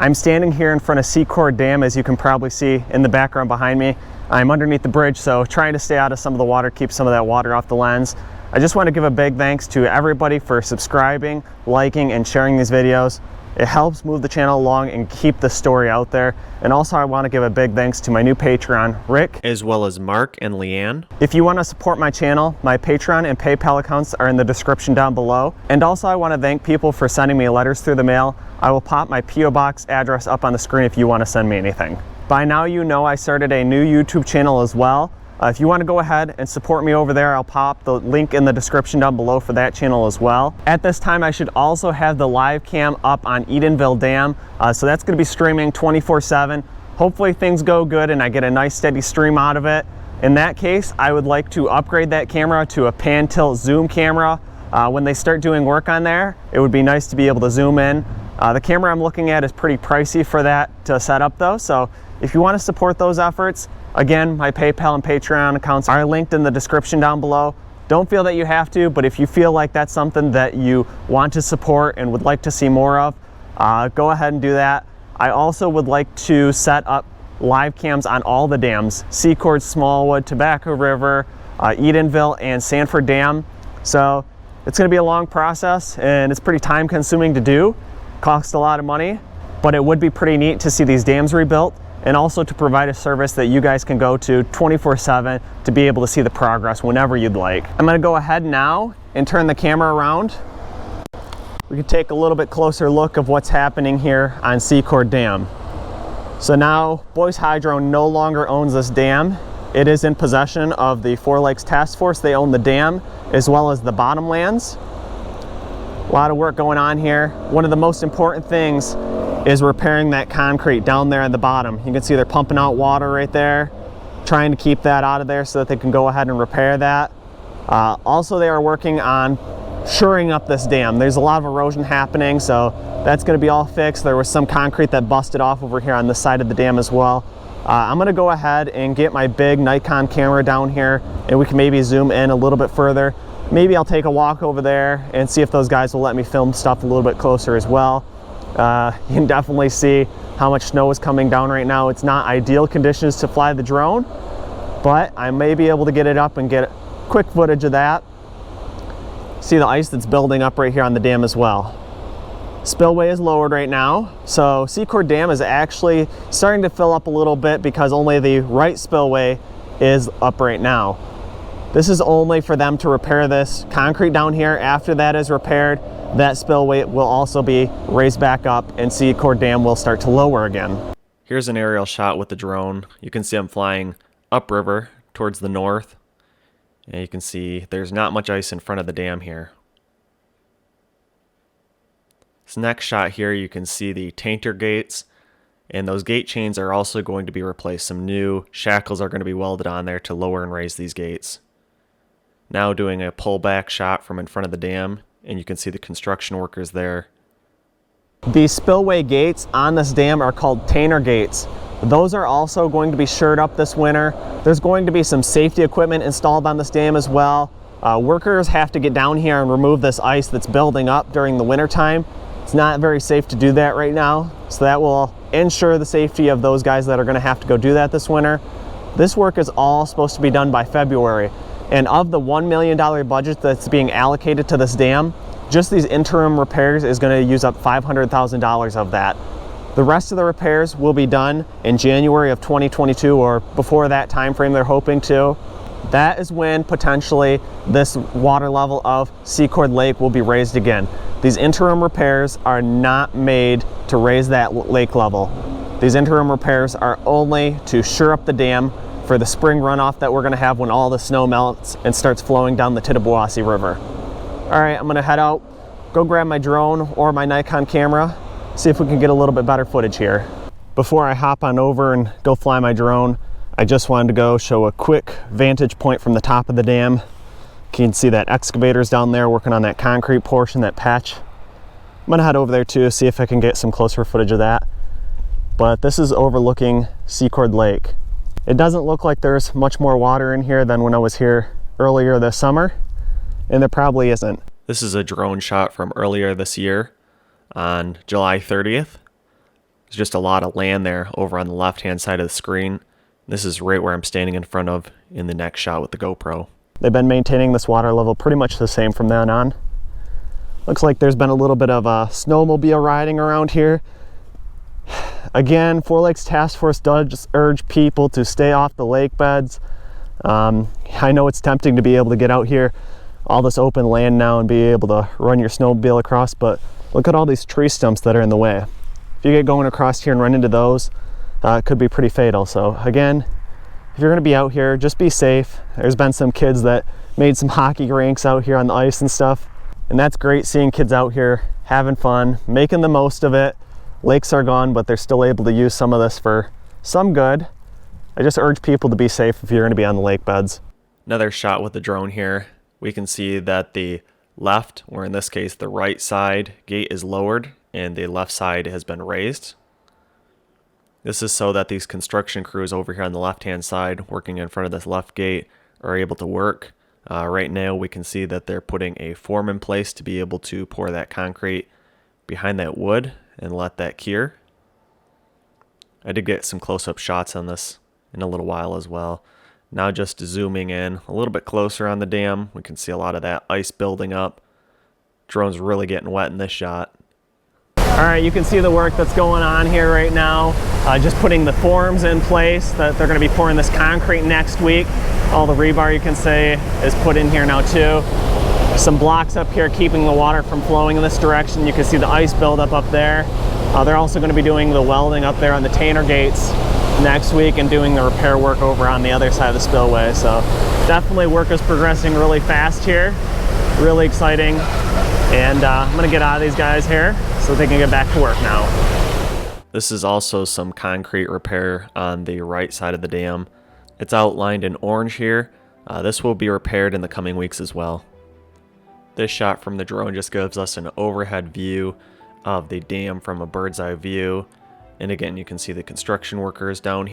I'm standing here in front of Secord Dam, as you can probably see in the background behind me. I'm underneath the bridge, so trying to stay out of some of the water, keep some of that water off the lens. I just want to give a big thanks to everybody for subscribing, liking, and sharing these videos. It helps move the channel along and keep the story out there. And also I want to give a big thanks to my new Patreon, Rick, as well as Mark and Leanne. If you want to support my channel, my Patreon and PayPal accounts are in the description down below. And also I want to thank people for sending me letters through the mail. I will pop my P.O. Box address up on the screen if you want to send me anything. By now you know I started a new YouTube channel as well. If you want to go ahead and support me over there, I'll pop the link in the description down below for that channel as well. At this time, I should also have the live cam up on Edenville Dam. So that's going to be streaming 24/7. Hopefully things go good and I get a nice steady stream out of it. In that case, I would like to upgrade that camera to a pan tilt zoom camera. When they start doing work on there, it would be nice to be able to zoom in. The camera I'm looking at is pretty pricey for that to set up though. So if you want to support those efforts, again, my PayPal and Patreon accounts are linked in the description down below. Don't feel that you have to, but if you feel like that's something that you want to support and would like to see more of, go ahead and do that. I also would like to set up live cams on all the dams: Secord, Smallwood, Tobacco River, Edenville, and Sanford Dam. So it's going to be a long process and it's pretty time consuming to do. Costs a lot of money, but it would be pretty neat to see these dams rebuilt, and also to provide a service that you guys can go to 24/7 to be able to see the progress whenever you'd like. I'm going to go ahead now and turn the camera around. We can take a little bit closer look of what's happening here on Secord Dam. So now Boise Hydro no longer owns this dam. It is in possession of the Four Lakes Task Force. They own the dam as well as the bottomlands. A lot of work going on here. One of the most important things is repairing that concrete down there at the bottom. You can see they're pumping out water right there, trying to keep that out of there so that they can go ahead and repair that. Also, they are working on shoring up this dam. There's a lot of erosion happening, so that's going to be all fixed. There was some concrete that busted off over here on this side of the dam as well. I'm going to go ahead and get my big Nikon camera down here and we can maybe zoom in a little bit further. Maybe I'll take a walk over there and see if those guys will let me film stuff a little bit closer as well. You can definitely see how much snow is coming down right now. It's not ideal conditions to fly the drone, but I may be able to get it up and get quick footage of that. See the ice that's building up right here on the dam as well. Spillway is lowered right now, so Secord Dam is actually starting to fill up a little bit because only the right spillway is up right now. This is only for them to repair this concrete down here. After that is repaired, that spillway will also be raised back up and Secord Dam will start to lower again. Here's an aerial shot with the drone. You can see I'm flying upriver towards the north. And you can see there's not much ice in front of the dam here. This next shot here, you can see the tainter gates, and those gate chains are also going to be replaced. Some new shackles are going to be welded on there to lower and raise these gates. Now doing a pullback shot from in front of the dam, and you can see the construction workers there. The spillway gates on this dam are called tainter gates. Those are also going to be shored up this winter. There's going to be some safety equipment installed on this dam as well. Workers have to get down here and remove this ice that's building up during the winter time. It's not very safe to do that right now, so that will ensure the safety of those guys that are going to have to go do that this winter. This work is all supposed to be done by February, and of the $1 million budget that's being allocated to this dam, just these interim repairs is going to use up $500,000 of that. The rest of the repairs will be done in January of 2022 or before that time frame they're hoping to. That is when potentially this water level of Secord Lake will be raised again. These interim repairs are not made to raise that lake level. These interim repairs are only to shore up the dam for the spring runoff that we're going to have when all the snow melts and starts flowing down the Tittabawassee River. All right, I'm going to head out, go grab my drone or my Nikon camera, see if we can get a little bit better footage here. Before I hop on over and go fly my drone, I just wanted to go show a quick vantage point from the top of the dam. You can see that excavator's down there working on that concrete portion, that patch. I'm gonna head over there too, see if I can get some closer footage of that. But this is overlooking Secord Lake. It doesn't look like there's much more water in here than when I was here earlier this summer, and there probably isn't. This is a drone shot from earlier this year on July 30th. There's just a lot of land there over on the left-hand side of the screen. This is right where I'm standing in front of in the next shot with the GoPro. They've been maintaining this water level pretty much the same from then on. Looks like there's been a little bit of snowmobile riding around here. Again, Four Lakes Task Force does urge people to stay off the lake beds. I know it's tempting to be able to get out here, all this open land now, and be able to run your snowmobile across, but look at all these tree stumps that are in the way. If you get going across here and run into those, it could be pretty fatal. So again, if you're going to be out here, just be safe. There's been some kids that made some hockey rinks out here on the ice and stuff, and that's great seeing kids out here having fun, making the most of it. Lakes are gone, but they're still able to use some of this for some good. I just urge people to be safe if you're going to be on the lake beds. Another shot with the drone here. We can see that the left, or in this case the right side gate, is lowered and the left side has been raised. This is so that these construction crews over here on the left hand side working in front of this left gate are able to work. Right now we can see that they're putting a form in place to be able to pour that concrete behind that wood and let that cure. I did get some close-up shots on this in a little while as well. Now just zooming in a little bit closer on the dam, we can see a lot of that ice building up. Drone's really getting wet in this shot. All right, you can see the work that's going on here right now. Just putting the forms in place that they're going to be pouring this concrete next week. All the rebar, you can see, is put in here now too. Some blocks up here keeping the water from flowing in this direction. You can see the ice buildup up there. They're also going to be doing the welding up there on the tainter gates next week and doing the repair work over on the other side of the spillway. So definitely work is progressing really fast here. Really exciting. And I'm going to get out of these guys here so they can get back to work now. This is also some concrete repair on the right side of the dam. It's outlined in orange here. This will be repaired in the coming weeks as well. This shot from the drone just gives us an overhead view of the dam from a bird's eye view. And again, you can see the construction workers down